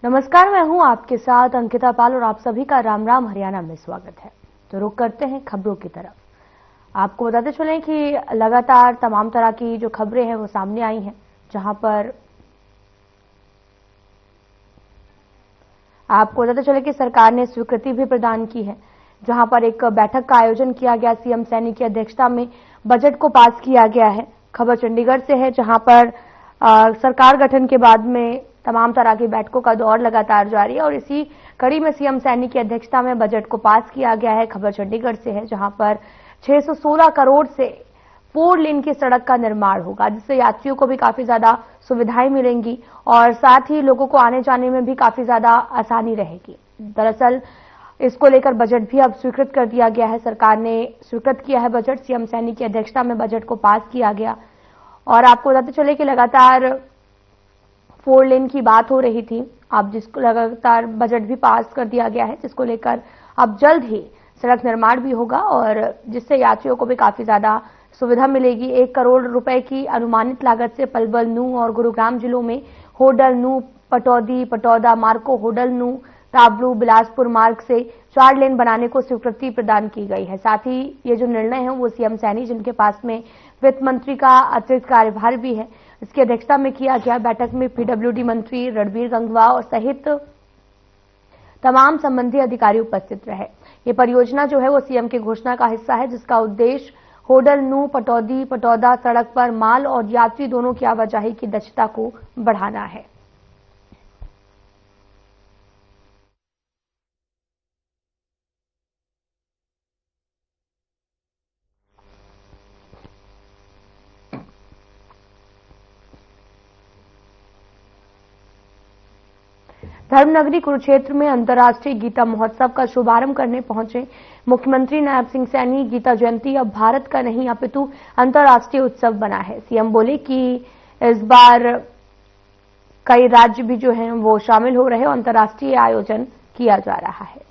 नमस्कार, मैं हूं आपके साथ अंकिता पाल और आप सभी का राम राम हरियाणा में स्वागत है। तो रुक करते हैं खबरों की तरफ। आपको बताते चलें कि लगातार तमाम तरह की जो खबरें हैं वो सामने आई हैं, जहां पर आपको बताते चले कि सरकार ने स्वीकृति भी प्रदान की है, जहां पर एक बैठक का आयोजन किया गया। सीएम सैनी की अध्यक्षता में बजट को पास किया गया है। खबर चंडीगढ़ से है, जहां पर सरकार गठन के बाद में तमाम तरह की बैठकों का दौर लगातार जारी है और इसी कड़ी में सीएम सैनी की अध्यक्षता में बजट को पास किया गया है। खबर चंडीगढ़ से है, जहां पर 616 करोड़ से 4 लेन की सड़क का निर्माण होगा, जिससे यात्रियों को भी काफी ज्यादा सुविधाएं मिलेंगी और साथ ही लोगों को आने जाने में भी काफी ज्यादा आसानी रहेगी। दरअसल इसको लेकर बजट भी अब स्वीकृत कर दिया गया है। सरकार ने स्वीकृत किया है बजट। सीएम सैनी की अध्यक्षता में बजट को पास किया गया और आपको बताते चले कि लगातार 4 लेन की बात हो रही थी, अब जिसको लगातार बजट भी पास कर दिया गया है, जिसको लेकर अब जल्द ही सड़क निर्माण भी होगा और जिससे यात्रियों को भी काफी ज्यादा सुविधा मिलेगी। 1 करोड़ रुपए की अनुमानित लागत से पलवल, नूंह और गुरुग्राम जिलों में होडल, नूंह, पटौदी, पटौदा मार्ग को होडल, नूंह, ताबड़ू, बिलासपुर मार्ग से 4 लेन बनाने को स्वीकृति प्रदान की गई है। साथ ही ये जो निर्णय है वो सीएम सैनी, जिनके पास में वित्त मंत्री का अतिरिक्त कार्यभार भी है, इसकी अध्यक्षता में किया गया। बैठक में पीडब्ल्यूडी मंत्री रणबीर गंगवा और सहित तमाम संबंधी अधिकारी उपस्थित रहे। ये परियोजना जो है वो सीएम की घोषणा का हिस्सा है, जिसका उद्देश्य होडल, नूंह, पटौदी, पटौदा सड़क पर माल और यात्री दोनों की आवाजाही की दक्षता को बढ़ाना है। धर्मनगरी कुरुक्षेत्र में अंतर्राष्ट्रीय गीता महोत्सव का शुभारंभ करने पहुंचे मुख्यमंत्री नायब सिंह सैनी। गीता जयंती अब भारत का नहीं अपितु अंतर्राष्ट्रीय उत्सव बना है। सीएम बोले कि इस बार कई राज्य भी जो हैं वो शामिल हो रहे हैं और अंतर्राष्ट्रीय आयोजन किया जा रहा है।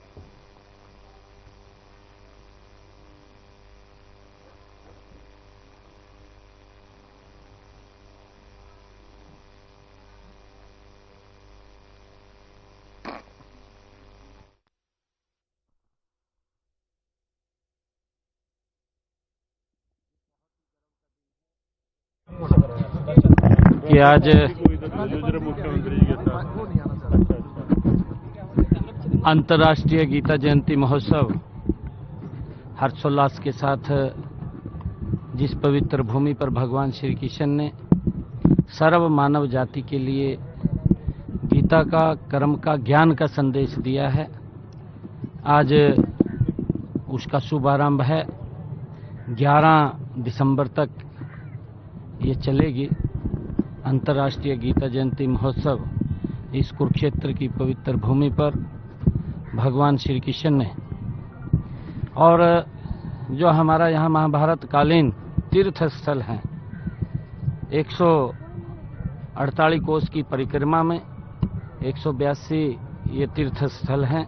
कि आज अंतर्राष्ट्रीय गीता जयंती महोत्सव हर्षोल्लास के साथ जिस पवित्र भूमि पर भगवान श्री कृष्ण ने सर्व मानव जाति के लिए गीता का, कर्म का, ज्ञान का संदेश दिया है, आज उसका शुभारंभ है। 11 दिसंबर तक ये चलेगी अंतर्राष्ट्रीय गीता जयंती महोत्सव। इस कुरुक्षेत्र की पवित्र भूमि पर भगवान श्री कृष्ण ने और जो हमारा यहाँ महाभारत कालीन तीर्थ स्थल हैं, 148 कोस की परिक्रमा में 182 ये तीर्थ स्थल हैं।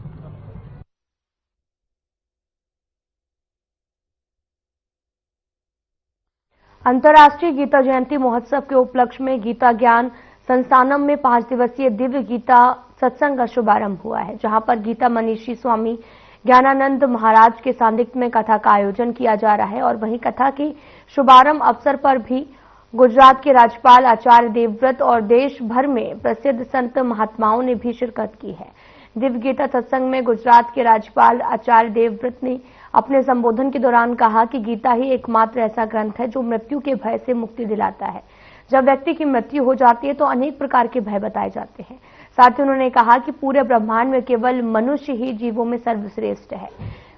अंतर्राष्ट्रीय गीता जयंती महोत्सव के उपलक्ष्य में गीता ज्ञान संस्थानम में 5 दिवसीय दिव्य गीता सत्संग का शुभारंभ हुआ है, जहां पर गीता मनीषी स्वामी ज्ञानानंद महाराज के सानिध्य में कथा का आयोजन किया जा रहा है और वहीं कथा के शुभारंभ अवसर पर भी गुजरात के राज्यपाल आचार्य देवव्रत और देश भर में प्रसिद्ध संत महात्माओं ने भी शिरकत की है। दिव्य गीता सत्संग में गुजरात के राज्यपाल आचार्य देवव्रत ने अपने संबोधन के दौरान कहा कि गीता ही एकमात्र ऐसा ग्रंथ है जो मृत्यु के भय से मुक्ति दिलाता है। जब व्यक्ति की मृत्यु हो जाती है तो अनेक प्रकार के भय बताए जाते हैं। साथ ही उन्होंने कहा कि पूरे ब्रह्मांड में केवल मनुष्य ही जीवों में सर्वश्रेष्ठ है।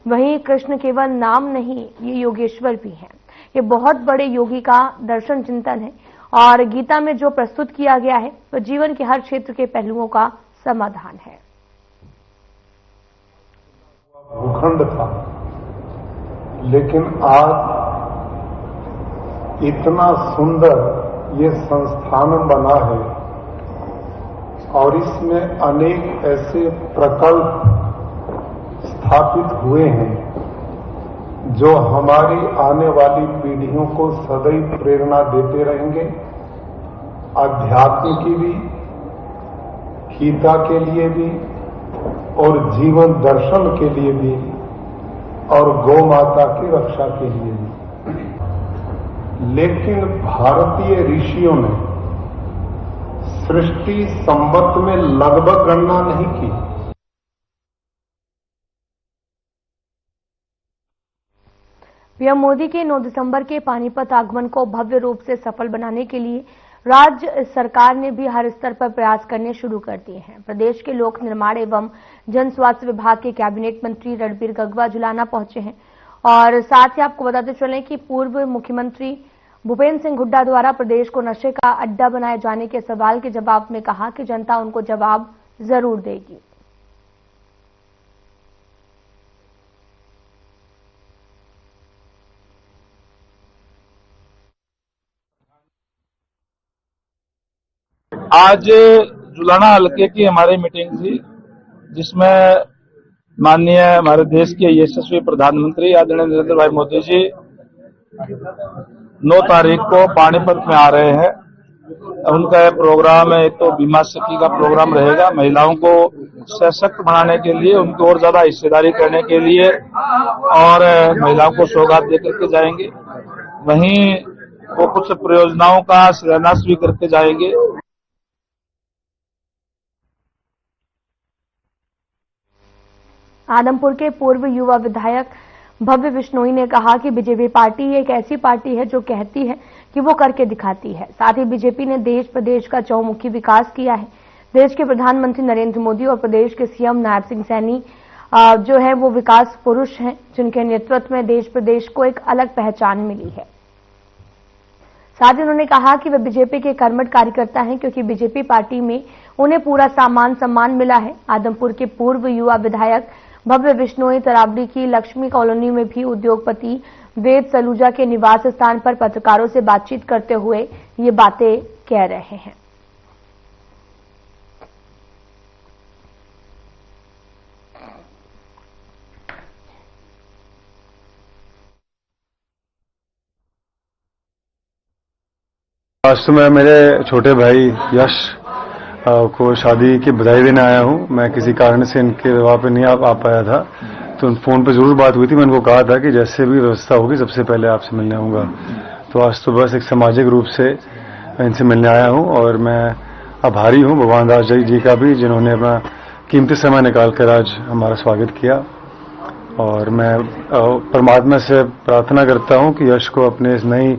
वहीं कृष्ण केवल नाम नहीं, ये योगेश्वर भी हैं। ये बहुत बड़े योगी का दर्शन चिंतन है और गीता में जो प्रस्तुत किया गया है वो जीवन के हर क्षेत्र के पहलुओं का समाधान है। भूखंड था, लेकिन आज इतना सुंदर ये संस्थान बना है और इसमें अनेक ऐसे प्रकल्प स्थापित हुए हैं जो हमारी आने वाली पीढ़ियों को सदैव प्रेरणा देते रहेंगे। अध्यात्म की भी, गीता के लिए भी और जीवन दर्शन के लिए भी और गौ माता की रक्षा के लिए भी। लेकिन भारतीय ऋषियों ने सृष्टि संवत में लगभग गणना नहीं की। पीएम मोदी के 9 दिसंबर के पानीपत आगमन को भव्य रूप से सफल बनाने के लिए राज्य सरकार ने भी हर स्तर पर प्रयास करने शुरू कर दिए हैं। प्रदेश के लोक निर्माण एवं जन स्वास्थ्य विभाग के कैबिनेट मंत्री रणबीर गगवा जुलाना पहुंचे हैं और साथ ही आपको बताते चलें कि पूर्व मुख्यमंत्री भूपेंद्र सिंह हुड्डा द्वारा प्रदेश को नशे का अड्डा बनाए जाने के सवाल के जवाब में कहा कि जनता उनको जवाब जरूर देगी। आज जुलाना हल्के की हमारी मीटिंग थी, जिसमें माननीय हमारे देश के यशस्वी प्रधानमंत्री आदरणीय नरेंद्र भाई मोदी जी 9 तारीख को पानीपत में आ रहे हैं। उनका यह प्रोग्राम है, एक तो बीमा सखी का प्रोग्राम रहेगा, महिलाओं को सशक्त बनाने के लिए, उनको और ज्यादा हिस्सेदारी करने के लिए, और महिलाओं को सौगात देकर के जाएंगे। वहीं वो कुछ परियोजनाओं का शिलान्यास भी करके जाएंगे। आदमपुर के पूर्व युवा विधायक भव्य बिश्नोई ने कहा कि बीजेपी पार्टी एक ऐसी पार्टी है जो कहती है कि वो करके दिखाती है। साथ ही बीजेपी ने देश प्रदेश का चहुमुखी विकास किया है। देश के प्रधानमंत्री नरेंद्र मोदी और प्रदेश के सीएम नायब सिंह सैनी जो है वो विकास पुरुष हैं, जिनके नेतृत्व में देश प्रदेश को एक अलग पहचान मिली है। साथ ही उन्होंने कहा कि वे बीजेपी के कर्मठ कार्यकर्ता हैं, क्योंकि बीजेपी पार्टी में उन्हें पूरा मान सम्मान मिला है। आदमपुर के पूर्व युवा विधायक भव्य बिश्नोई तरावड़ी की लक्ष्मी कॉलोनी में भी उद्योगपति वेद सलूजा के निवास स्थान पर पत्रकारों से बातचीत करते हुए ये बातें कह रहे हैं। आज तो मैं मेरे छोटे भाई यश को शादी की बधाई देने आया हूं। मैं किसी कारण से इनके विवाह पे नहीं आ पाया था, तो फोन पे जरूर बात हुई थी। मैंने उनको कहा था कि जैसे भी व्यवस्था होगी सबसे पहले आपसे मिलने आऊंगा। तो आज तो बस एक सामाजिक रूप से इनसे मिलने आया हूं और मैं आभारी हूं भगवान दास जी का भी, जिन्होंने अपना कीमती समय निकालकर आज हमारा स्वागत किया। और मैं परमात्मा से प्रार्थना करता हूं कि यश को अपने इस नई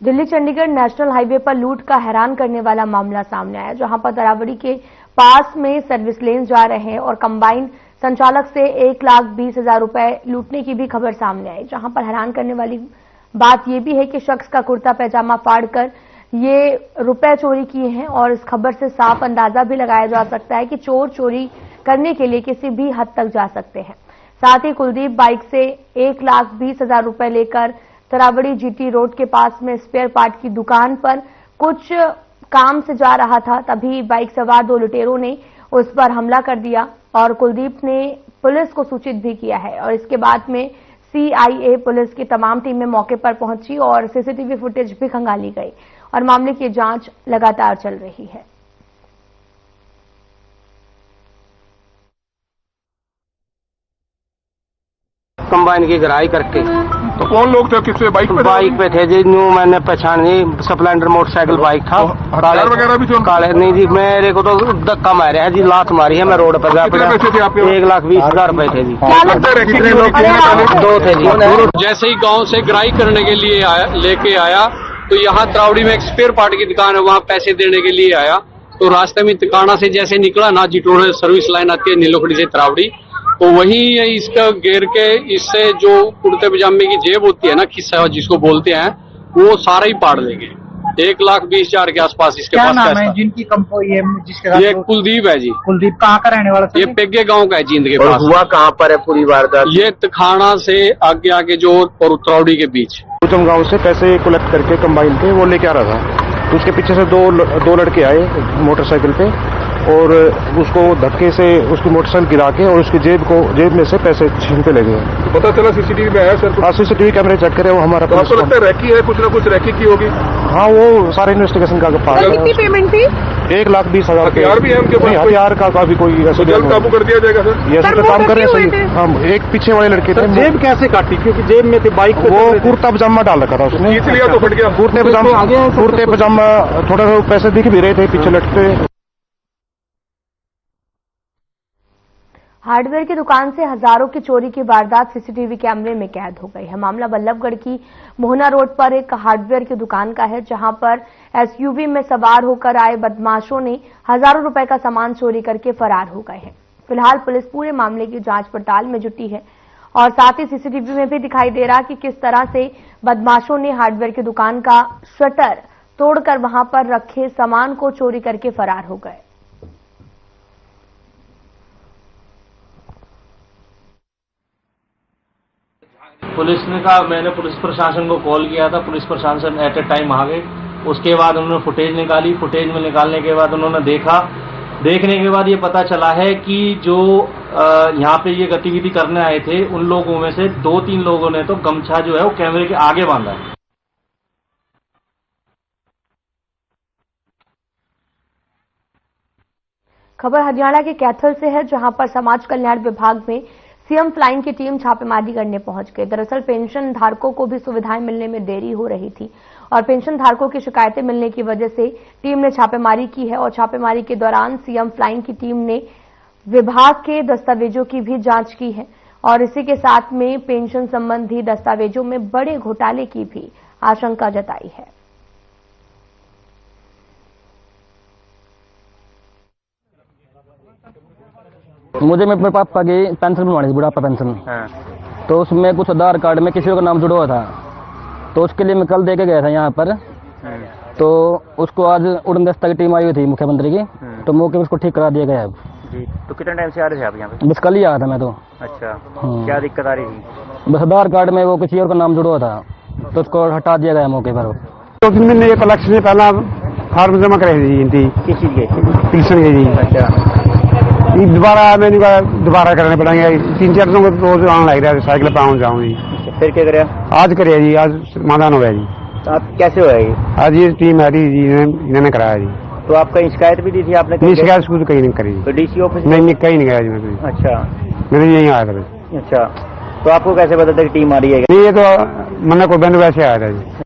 दिल्ली चंडीगढ़ नेशनल हाईवे पर लूट का हैरान करने वाला मामला सामने आया, जहां पर तरावड़ी के पास में सर्विस लेन जा रहे हैं और कंबाइन संचालक से 1,20,000 रुपए लूटने की भी खबर सामने आई। जहां पर हैरान करने वाली बात यह भी है कि शख्स का कुर्ता पैजामा फाड़कर ये रुपए चोरी किए हैं और इस खबर से साफ अंदाजा भी लगाया जा सकता है कि चोर चोरी करने के लिए किसी भी हद तक जा सकते हैं। साथ ही कुलदीप बाइक से 1,20,000 रुपए लेकर तरावड़ी जीटी रोड के पास में स्पेयर पार्ट की दुकान पर कुछ काम से जा रहा था, तभी बाइक सवार 2 लुटेरों ने उस पर हमला कर दिया और कुलदीप ने पुलिस को सूचित भी किया है। और इसके बाद में सीआईए पुलिस की तमाम टीमें मौके पर पहुंची और सीसीटीवी फुटेज भी खंगाली गई और मामले की जांच लगातार चल रही है। कंबाइन की गराई करके। तो कौन लोग थे, किससे बाइक पे थे जी? न्यू मैंने पहचान नहीं, स्प्लेंडर मोटरसाइकिल बाइक था। हथियार वगैरह भी थे? काले नहीं जी, मेरे को तो धक्का मारा है जी, लात मारी है, मैं रोड पर जा पड़ा। 1,20,000 रुपए थे जी। कितने लोग थे? 2 थे जी। जैसे ही गांव से ग्राई करने के लिए लेके आया तो यहाँ तरावड़ी में एक स्पेयर पार्ट की दुकान है, वहाँ पैसे देने के लिए आया। तो रास्ते में तिकाना से जैसे निकला ना, जिटोड़ सर्विस लाइन आती है नीलोखड़ी से तरावड़ी, तो वहीं इसका घेर के इससे जो कुर्ते पजामे की जेब होती है ना, खिस्सा जिसको बोलते हैं, वो सारा ही पाड़ लेंगे। 1,20,000 के आसपास इसके क्या पास नाम पैसा। है जिनकी जिसके ये कुलदीप है जी। कुलदीप कहाँ का रहने वाला था? ये पेगे गांव का है, जींद के पास। हुआ कहाँ पर है पूरी वारदात? ये तखाना से आगे आगे जो और तरावड़ी के बीच कुचम गांव से पैसे कलेक्ट करके कंबाइन पे वो लेके आ रहा था। तो उसके पीछे से दो लड़के आए मोटरसाइकिल पे, और उसको धक्के से उसकी मोटरसाइकिल गिरा के और उसकी जेब में से पैसे छीनते ले गए। तो पता चला सीसीटीवी में आया सर? हाँ, सीसीटीवी कैमरे चेक करे, वो हमारा। तो आपको लगता है रैकी है, कुछ ना कुछ रैकी की होगी? हाँ, वो सारे इन्वेस्टिगेशन का पास है। कितनी पेमेंट थी? 1,20,000। हथियार भी है उनके पास? हथियार का भी कोई ऐसा जल्द काबू कर दिया जाएगा सर? ये सब काम कर रहे हैं सही। हम एक पीछे वाले लड़के थे। जेब कैसे काटी? क्योंकि जेब में थे बाइक पे, वो कुर्ता पजामा डाल रखा था उसने, इसलिए तो फट गया। कुर्ते पजामा थोड़ा सा पैसे दिख भी रहे थे पीछे लटके। हार्डवेयर की दुकान से हजारों की चोरी की वारदात सीसीटीवी कैमरे में कैद हो गई है। मामला बल्लभगढ़ की मोहना रोड पर एक हार्डवेयर की दुकान का है, जहां पर एसयूवी में सवार होकर आए बदमाशों ने हजारों रुपए का सामान चोरी करके फरार हो गए हैं। फिलहाल पुलिस पूरे मामले की जांच पड़ताल में जुटी है और साथ ही सीसीटीवी में भी दिखाई दे रहा कि किस तरह से बदमाशों ने हार्डवेयर की दुकान का शटर तोड़कर वहां पर रखे सामान को चोरी करके फरार हो गए। पुलिस ने कहा, मैंने पुलिस प्रशासन को कॉल किया था, पुलिस प्रशासन एट ए टाइम आ गए। उसके बाद उन्होंने फुटेज निकाली, फुटेज में निकालने के बाद उन्होंने देखने के बाद ये पता चला है कि जो यहाँ पे ये गतिविधि करने आए थे उन लोगों में से 2-3 लोगों ने तो गमछा जो है वो कैमरे के आगे बांधा है। खबर हरियाणा के कैथल से है, जहां पर समाज कल्याण विभाग में सीएम फ्लाइंग की टीम छापेमारी करने पहुंच गई। दरअसल पेंशन धारकों को भी सुविधाएं मिलने में देरी हो रही थी और पेंशन धारकों की शिकायतें मिलने की वजह से टीम ने छापेमारी की है और छापेमारी के दौरान सीएम फ्लाइंग की टीम ने विभाग के दस्तावेजों की भी जांच की है और इसी के साथ में पेंशन संबंधी दस्तावेजों में बड़े घोटाले की भी आशंका जताई है। मुझे मेरे पापा की पेंशन बनवानी थी, बुढ़ापा पेंशन। तो उसमें कुछ आधार कार्ड में किसी का नाम जुड़ा हुआ था, तो उसके लिए मैं कल दे के गया था यहाँ पर। तो उसको आज उड़न दस्ता की टीम आई हुई थी मुख्यमंत्री की, तो मौके पर उसको ठीक करा दिया गया है। जी, तो कितने टाइम से आ रहे थे आप यहाँ पे? बस कल ही आया था मैं तो। अच्छा, क्या दिक्कत आ रही थी? बस आधार कार्ड में वो किसी और का नाम जुड़ा हुआ था, तो उसको हटा दिया गया मौके पर। 2 दिन में एक इलेक्शन से पहला फार्म जमा कराई थी किस चीज के? पेंशन के जी। अच्छा, दोबारा मैंने कहा दोबारा करने पड़ेंगे। 3-4 दिन को रोज आने लग रहा है, साइकिल पे आऊँ जाऊँ जी। फिर क्या करे? आज करे जी, आज समाधान हो गया जी। तो आप कैसे होएगी? आज ये टीम है जी, इन्होंने कराया जी। तो आप कहीं शिकायत भी दी थी आपने? नहीं, शिकायत स्कूल कहीं नहीं करी। तो डीसी ऑफिस? नहीं, कहीं नहीं गया जी मैं। अच्छा, मैं तो यहीं आया था। अच्छा, तो आपको कैसे पता था कि टीम आ रही है? नहीं, ये तो मैंने कोई बंद वैसे आया था जी।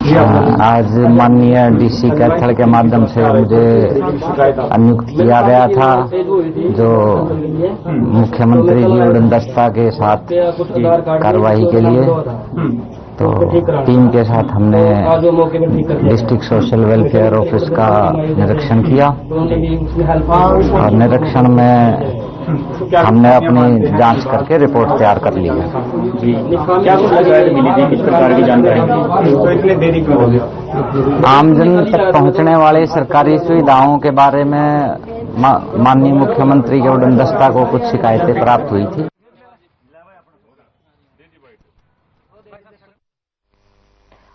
आज माननीय डीसी कैथल के माध्यम से मुझे नियुक्त किया गया था, जो मुख्यमंत्री जी उड़न दस्ता के साथ कार्रवाई के लिए। तो टीम के साथ हमने डिस्ट्रिक्ट सोशल वेलफेयर ऑफिस का निरीक्षण किया और निरीक्षण में हमने अपनी जांच करके रिपोर्ट तैयार कर ली है। क्या कुछ शिकायत मिली थी, किस प्रकार की जानकारी? आमजन तक पहुंचने वाली सरकारी सुविधाओं के बारे में माननीय मुख्यमंत्री के उड़न दस्ता को कुछ शिकायतें प्राप्त हुई थी।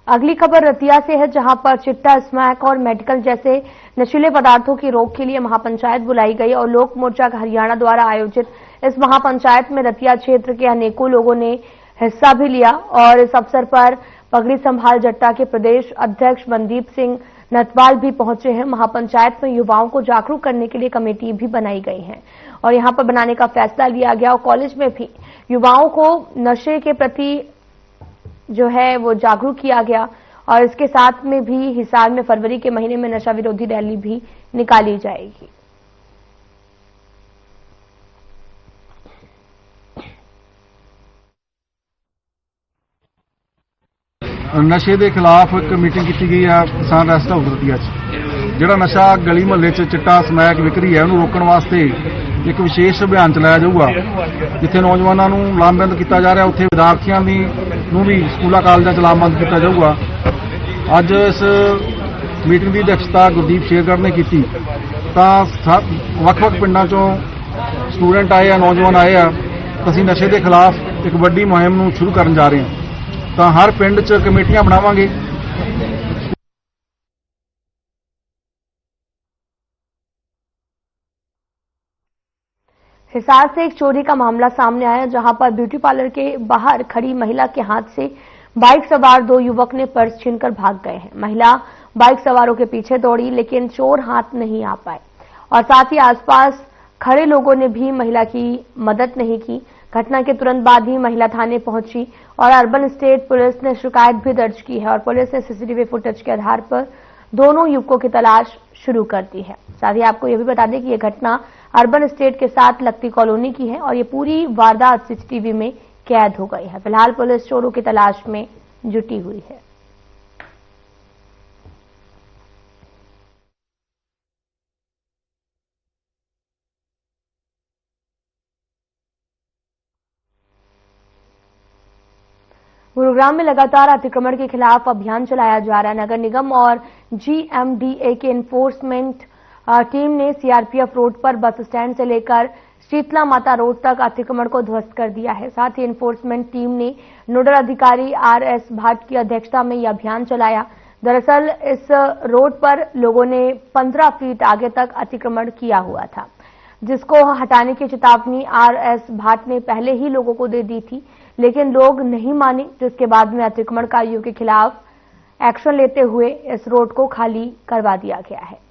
अगली खबर रतिया से है, जहां पर चिट्टा, स्मैक और मेडिकल जैसे नशीले पदार्थों की रोक के लिए महापंचायत बुलाई गई और लोक मोर्चा हरियाणा द्वारा आयोजित इस महापंचायत में रतिया क्षेत्र के अनेकों लोगों ने हिस्सा भी लिया और इस अवसर पर पगड़ी संभाल जट्टा के प्रदेश अध्यक्ष मनदीप सिंह नटवाल भी पहुंचे हैं। महापंचायत में युवाओं को जागरूक करने के लिए कमेटी भी बनाई गई है और यहां पर बनाने का फैसला लिया गया और कॉलेज में भी युवाओं को नशे के प्रति जो है वो जागरूक किया गया और इसके साथ में भी हिसार में फरवरी के महीने में नशा विरोधी रैली भी निकाली जाएगी। नशे के खिलाफ एक मीटिंग की गई है किसान रेस्ट हाउस रतिया जिहड़ा नशा गली मुहल्ले चिट्टा समैक विक्री है उन्होंने रोकने वास्ते एक विशेष अभियान चलाया जाऊगा, जिथे नौजवानों को लामबंद किया जा रहा, उत्थे विद्यार्थियों नूं भी स्कूलों कालजां च लामबंद किया जाऊगा। अज इस मीटिंग की अध्यक्षता गुरदीप शेरगढ़ ने की, वख-वख पिंडां चों स्टूडेंट आए आ, नौजवान आए आ, असीं नशे के खिलाफ एक वड्डी मुहिम नूं शुरू करन जा रहे हैं। तो हर पिंड च कमेटियां बनावांगे। हिसार से एक चोरी का मामला सामने आया, जहां पर ब्यूटी पार्लर के बाहर खड़ी महिला के हाथ से बाइक सवार 2 युवक ने पर्स छीनकर भाग गए हैं। महिला बाइक सवारों के पीछे दौड़ी, लेकिन चोर हाथ नहीं आ पाए और साथ ही आसपास खड़े लोगों ने भी महिला की मदद नहीं की। घटना के तुरंत बाद ही महिला थाने पहुंची और अर्बन स्टेट पुलिस ने शिकायत भी दर्ज की है और पुलिस ने सीसीटीवी फुटेज के आधार पर दोनों युवकों की तलाश शुरू कर दी है। साथ ही आपको यह भी बता दें कि यह घटना अर्बन स्टेट के साथ लगती कॉलोनी की है और ये पूरी वारदात सीसीटीवी में कैद हो गई है। फिलहाल पुलिस चोरों की तलाश में जुटी हुई है। गुरुग्राम में लगातार अतिक्रमण के खिलाफ अभियान चलाया जा रहा है। नगर निगम और GMDA के एनफोर्समेंट टीम ने सीआरपीएफ रोड पर बस स्टैंड से लेकर शीतला माता रोड तक अतिक्रमण को ध्वस्त कर दिया है। साथ ही एनफोर्समेंट टीम ने नोडल अधिकारी RS भाट की अध्यक्षता में यह अभियान चलाया। दरअसल इस रोड पर लोगों ने 15 फीट आगे तक अतिक्रमण किया हुआ था, जिसको हटाने की चेतावनी RS भाट ने पहले ही लोगों को दे दी थी, लेकिन लोग नहीं माने, जिसके बाद में अतिक्रमणकारियों के खिलाफ एक्शन लेते हुए इस रोड को खाली करवा दिया गया है।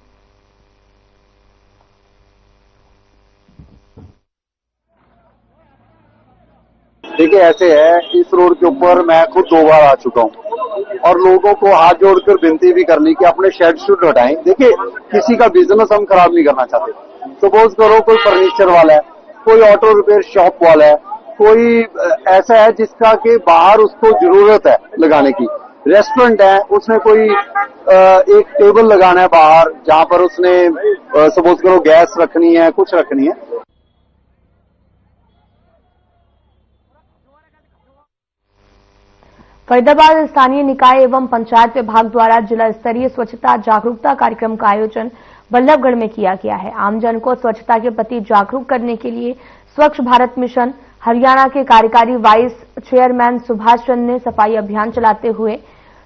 देखिए, ऐसे है, इस रोड के ऊपर मैं खुद 2 बार आ चुका हूँ और लोगों को हाथ जोड़कर विनती भी करनी कि अपने शेड शुड हटाएं। देखिए, किसी का बिजनेस हम खराब नहीं करना चाहते। सपोज करो कोई फर्नीचर वाला है, कोई ऑटो रिपेयर शॉप वाला है, कोई ऐसा है जिसका कि बाहर उसको जरूरत है लगाने की, रेस्टोरेंट है, उसने कोई एक टेबल लगाना है बाहर जहां पर उसने सपोज करो गैस रखनी है, कुछ रखनी है। फरीदाबाद स्थानीय निकाय एवं पंचायत विभाग द्वारा जिला स्तरीय स्वच्छता जागरूकता कार्यक्रम का आयोजन बल्लभगढ़ में किया गया है। आमजन को स्वच्छता के प्रति जागरूक करने के लिए स्वच्छ भारत मिशन हरियाणा के कार्यकारी वाइस चेयरमैन सुभाष चंद्र ने सफाई अभियान चलाते हुए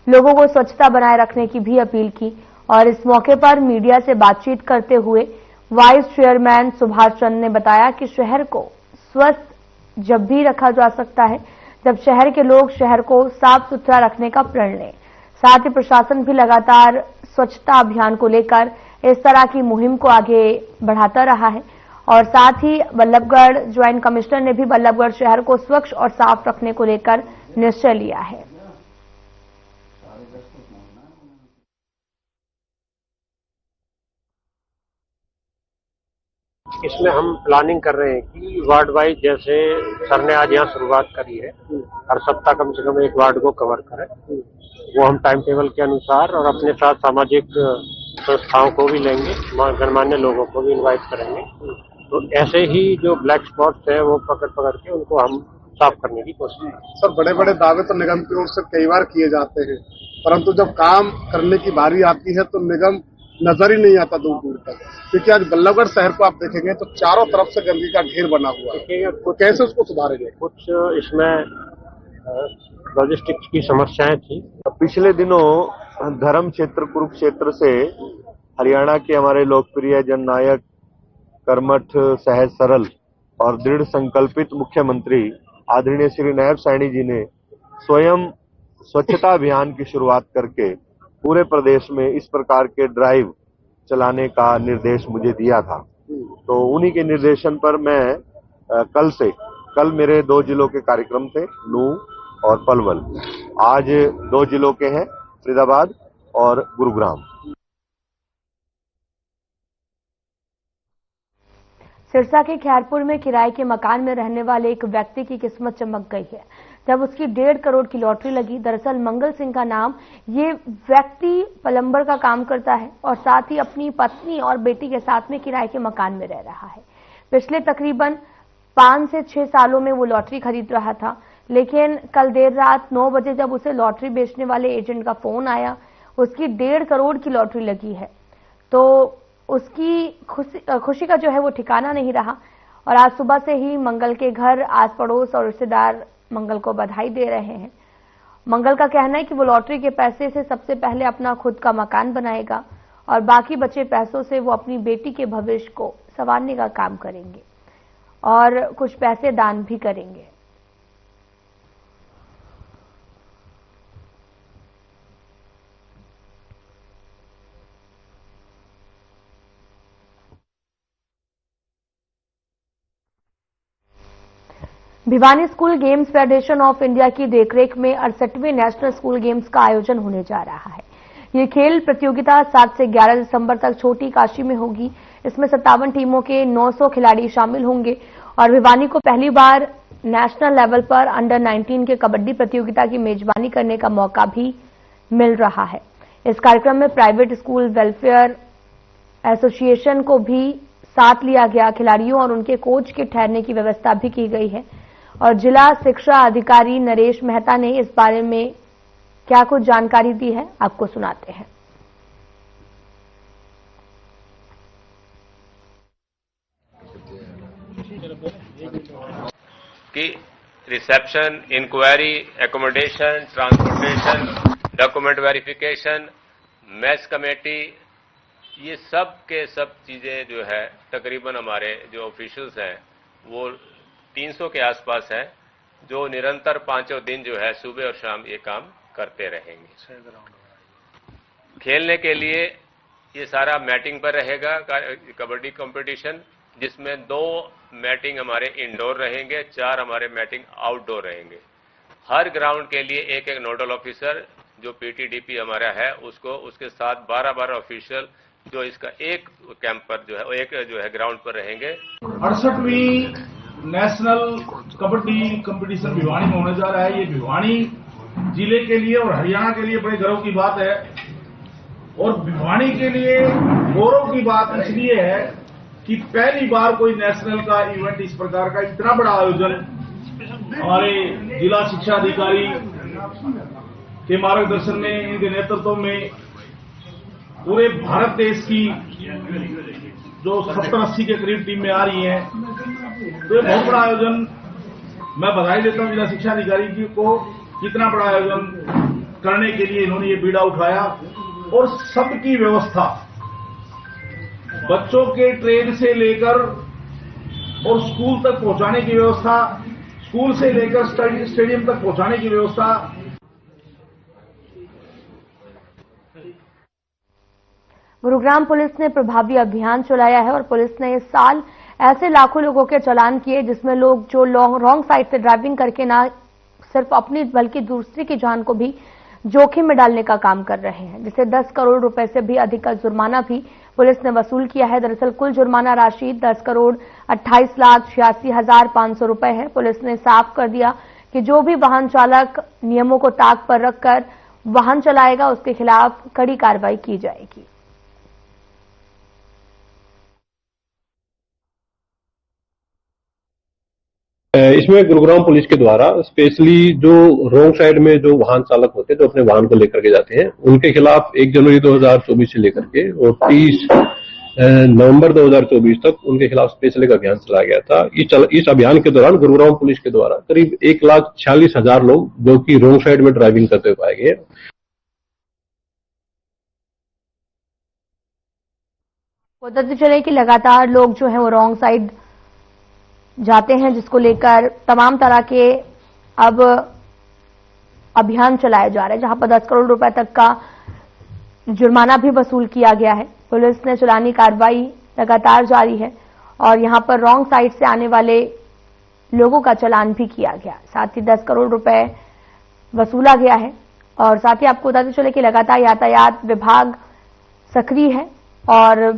लोगों को स्वच्छता बनाए रखने की भी अपील की और इस मौके पर मीडिया से बातचीत करते हुए वाइस चेयरमैन सुभाष चंद्र ने बताया कि शहर को स्वस्थ जब भी रखा जा सकता है जब शहर के लोग शहर को साफ सुथरा रखने का प्रण लें। साथ ही प्रशासन भी लगातार स्वच्छता अभियान को लेकर इस तरह की मुहिम को आगे बढ़ाता रहा है और साथ ही बल्लभगढ़ ज्वाइंट कमिश्नर ने भी बल्लभगढ़ शहर को स्वच्छ और साफ रखने को लेकर निश्चय लिया है। इसमें हम प्लानिंग कर रहे हैं कि वार्ड वाइज, जैसे सर ने आज यहाँ शुरुआत करी है, हर सप्ताह कम से कम एक वार्ड को कवर करें। वो हम टाइम टेबल के अनुसार और अपने साथ सामाजिक संस्थाओं को भी लेंगे, गणमान्य लोगों को भी इनवाइट करेंगे। तो ऐसे ही जो ब्लैक स्पॉट्स है वो पकड़ के उनको हम साफ करने की कोशिश करें। सर, बड़े बड़े दावे तो निगम की ओर से कई बार किए जाते हैं, परंतु जब काम करने की बारी आती है तो निगम नजर ही नहीं आता दूर दूर तक। क्योंकि आज बल्लभगढ़ शहर को आप देखेंगे तो चारों तरफ से गंदगी का ढेर बना हुआ है, तो कैसे उसको सुधारेंगे? कुछ इसमें लॉजिस्टिक्स की समस्याएं थी। पिछले दिनों धर्म क्षेत्र कुरुक्षेत्र से हरियाणा के हमारे लोकप्रिय जननायक, कर्मठ, सहज सरल और दृढ़ संकल्पित मुख्यमंत्री आदरणीय श्री नायब साहनी जी ने स्वयं स्वच्छता अभियान की शुरुआत करके पूरे प्रदेश में इस प्रकार के ड्राइव चलाने का निर्देश मुझे दिया था। तो उन्हीं के निर्देशन पर मैं कल मेरे 2 जिलों के कार्यक्रम थे, नूंह और पलवल। आज 2 जिलों के हैं, फरीदाबाद और गुरुग्राम। सिरसा के खैरपुर में किराए के मकान में रहने वाले एक व्यक्ति की किस्मत चमक गई है जब उसकी 1.5 करोड़ की लॉटरी लगी। दरअसल मंगल सिंह का नाम, ये व्यक्ति प्लम्बर का काम करता है और साथ ही अपनी पत्नी और बेटी के साथ में किराए के मकान में रह रहा है। पिछले तकरीबन 5 से 6 सालों में वो लॉटरी खरीद रहा था, लेकिन कल देर रात 9 बजे जब उसे लॉटरी बेचने वाले एजेंट का फोन आया, उसकी 1.5 करोड़ की लॉटरी लगी है, तो उसकी खुशी का जो है वो ठिकाना नहीं रहा और आज सुबह से ही मंगल के घर आस पड़ोस और रिश्तेदार मंगल को बधाई दे रहे हैं। मंगल का कहना है कि वो लॉटरी के पैसे से सबसे पहले अपना खुद का मकान बनाएगा और बाकी बचे पैसों से वो अपनी बेटी के भविष्य को संवारने का काम करेंगे। और कुछ पैसे दान भी करेंगे। Bhiwani school games federation of India की देखरेख में 68वें नेशनल स्कूल गेम्स का आयोजन होने जा रहा है। ये खेल प्रतियोगिता 7 से 11 दिसंबर तक छोटी काशी में होगी। इसमें 57 टीमों के 900 खिलाड़ी शामिल होंगे और भिवानी को पहली बार नेशनल लेवल पर अंडर 19 के कबड्डी प्रतियोगिता की मेजबानी करने का मौका भी मिल रहा है। इस कार्यक्रम में प्राइवेट स्कूल वेलफेयर एसोसिएशन को भी साथ लिया गया। खिलाड़ियों और उनके कोच के ठहरने की व्यवस्था भी की गई है और जिला शिक्षा अधिकारी नरेश मेहता ने इस बारे में क्या कुछ जानकारी दी है, आपको सुनाते हैं। कि reception, enquiry, accommodation, transportation, document verification, match committee, ये सब के सब चीजें जो है तकरीबन हमारे जो ऑफिशियल्स हैं वो 300 के आसपास हैं, जो निरंतर 5 दिन जो है सुबह और शाम ये काम करते रहेंगे। खेलने के लिए ये सारा मैटिंग पर रहेगा कबड्डी कंपटीशन, जिसमें 2 मैटिंग हमारे इंडोर रहेंगे, 4 हमारे मैटिंग आउटडोर रहेंगे। हर ग्राउंड के लिए एक नोडल ऑफिसर जो पीटीडीपी हमारा है उसको, उसके साथ 12 ऑफिशियल जो इसका एक कैंप पर जो है एक जो है ग्राउंड पर रहेंगे। 68वीं नेशनल कबड्डी कंपटीशन भिवानी में होने जा रहा है। ये भिवानी जिले के लिए और हरियाणा के लिए बड़े गर्व की बात है और भिवानी के लिए गौरव की बात इसलिए है कि पहली बार कोई नेशनल का इवेंट इस प्रकार का इतना बड़ा आयोजन हमारे जिला शिक्षा अधिकारी के मार्गदर्शन में, इनके नेतृत्व में पूरे भारत देश की जो 70-80 के करीब टीम में आ रही है, तो ये बहुत बड़ा आयोजन। मैं बधाई देता हूं जिला शिक्षा अधिकारी को, कितना बड़ा आयोजन करने के लिए इन्होंने ये बीड़ा उठाया और सबकी व्यवस्था, बच्चों के ट्रेन से लेकर और स्कूल तक पहुंचाने की व्यवस्था, स्कूल से लेकर स्टेडियम तक पहुंचाने की व्यवस्था। गुरुग्राम पुलिस ने प्रभावी अभियान चलाया है और पुलिस ने इस साल ऐसे लाखों लोगों के चालान किए जिसमें लोग जो रॉन्ग साइड से ड्राइविंग करके ना सिर्फ अपनी बल्कि दूसरे की जान को भी जोखिम में डालने का काम कर रहे हैं, जिसे 10 करोड़ रुपए से भी अधिक का जुर्माना भी पुलिस ने वसूल किया है। दरअसल कुल जुर्माना राशि 10 करोड़ 28,86,500 रुपए है। पुलिस ने साफ कर दिया कि जो भी वाहन चालक नियमों को ताक पर रखकर वाहन चलाएगा उसके खिलाफ कड़ी कार्रवाई की जाएगी। इसमें गुरुग्राम पुलिस के द्वारा स्पेशली जो रोंग साइड में जो वाहन चालक होते हैं, जो अपने वाहन को लेकर के जाते हैं, उनके खिलाफ 1 जनवरी 2024 से लेकर के और 30 नवंबर 2024 तक उनके खिलाफ स्पेशल एक अभियान चलाया गया था। इस अभियान के दौरान गुरुग्राम पुलिस के द्वारा करीब 1,46,000 लोग जो कि रोंग साइड में ड्राइविंग करते हुए पाए गए। बताते चले कि लगातार लोग जो है वो रॉन्ग साइड जाते हैं, जिसको लेकर तमाम तरह के अब अभियान चलाए जा रहे हैं, जहां पर 10 करोड़ रुपए तक का जुर्माना भी वसूल किया गया है। पुलिस ने चलानी कार्रवाई लगातार जारी है और यहां पर रॉन्ग साइड से आने वाले लोगों का चालान भी किया गया, साथ ही 10 करोड़ रुपए वसूला गया है। और साथ ही आपको बताते चले कि लगातार यातायात विभाग सक्रिय है और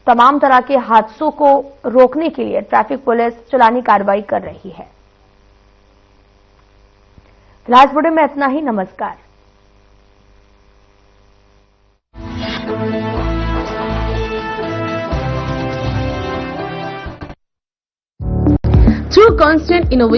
तमाम तरह के हादसों को रोकने के लिए ट्रैफिक पुलिस चलानी कार्रवाई कर रही है। फिलहाल इस वीडियो में इतना ही। नमस्कार। Through constant innovation